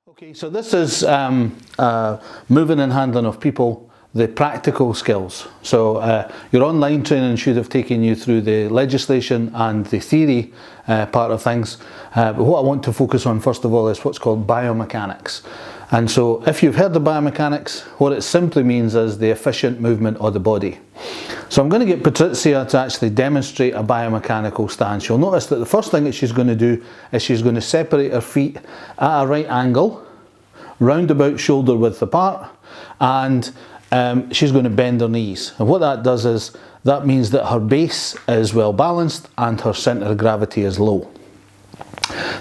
Okay, so this is moving and handling of people, the practical skills. So your online training should have taken you through the legislation and the theory part of things. But what I want to focus on first of all is what's called biomechanics. And so if you've heard of biomechanics, what it simply means is the efficient movement of the body. So I'm going to get Patrizia to actually demonstrate a biomechanical stance. You'll notice that the first thing that she's going to do is she's going to separate her feet at a right angle, round about shoulder width apart, and she's going to bend her knees. And what that does is, that means that her base is well balanced and her centre of gravity is low.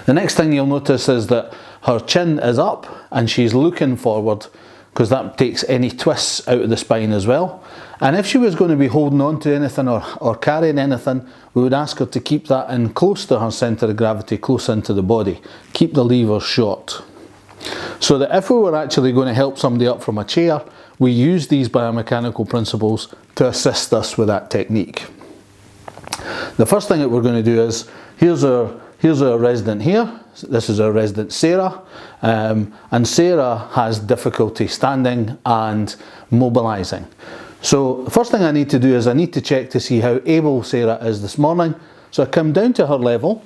The next thing you'll notice is that her chin is up and she's looking forward, because that takes any twists out of the spine as well. And if she was going to be holding on to anything or carrying anything, we would ask her to keep that in close to her centre of gravity, close into the body. Keep the levers short. So that if we were actually going to help somebody up from a chair, we use these biomechanical principles to assist us with that technique. The first thing that we're going to do is, here's our resident here. This is our resident Sarah, and Sarah has difficulty standing and mobilising. So the first thing I need to do is I need to check to see how able Sarah is this morning. So I come down to her level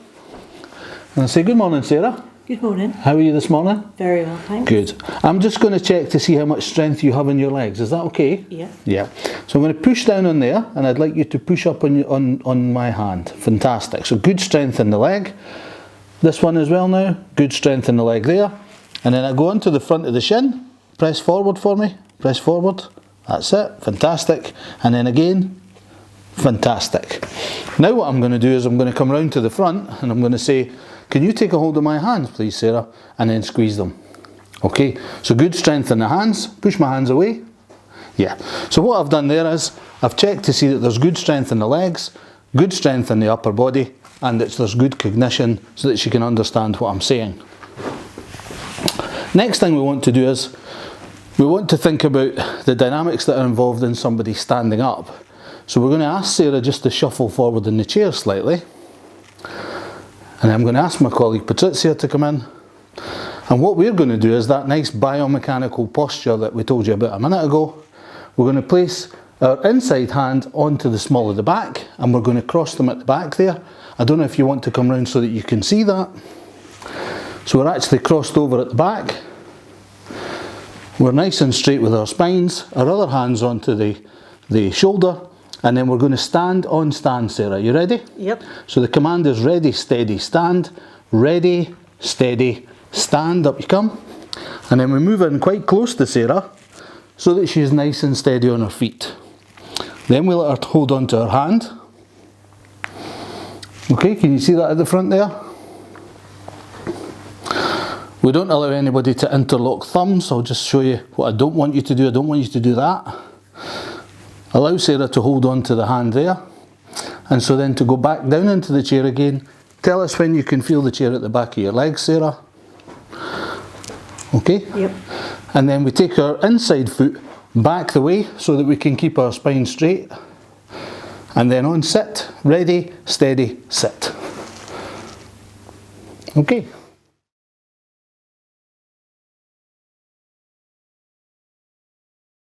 and I say, "Good morning, Sarah." Good morning. How are you this morning? Very well, thanks. Good. I'm just going to check to see how much strength you have in your legs. Is that okay? Yeah. Yeah. So I'm going to push down on there, and I'd like you to push up on my hand. Fantastic. So good strength in the leg. This one as well now. Good strength in the leg there. And then I go onto the front of the shin. Press forward for me. Press forward. That's it. Fantastic. And then again. Fantastic. Now what I'm going to do is I'm going to come round to the front and I'm going to say, "Can you take a hold of my hands, please, Sarah?" And then squeeze them. Okay, so good strength in the hands. Push my hands away. Yeah. So what I've done there is I've checked to see that there's good strength in the legs, good strength in the upper body, and that there's good cognition so that she can understand what I'm saying. Next thing we want to do is we want to think about the dynamics that are involved in somebody standing up. So we're going to ask Sarah just to shuffle forward in the chair slightly. And I'm going to ask my colleague Patrizia to come in. And what we're going to do is that nice biomechanical posture that we told you about a minute ago. We're going to place our inside hand onto the small of the back, and we're going to cross them at the back there. I don't know if you want to come round so that you can see that. So we're actually crossed over at the back. We're nice and straight with our spines. Our other hand's onto the shoulder. And then we're going to stand on stand, Sarah. You ready? Yep. So the command is ready, steady, stand. Ready, steady, stand. Up you come. And then we move in quite close to Sarah so that she's nice and steady on her feet. Then we let her hold on to her hand. Okay, can you see that at the front there? We don't allow anybody to interlock thumbs. I'll just show you what I don't want you to do. I don't want you to do that. Allow Sarah to hold on to the hand there, and so then to go back down into the chair again. Tell us when you can feel the chair at the back of your legs, Sarah. Okay? Yep. And then we take our inside foot back the way so that we can keep our spine straight. And then on sit, ready, steady, sit. Okay.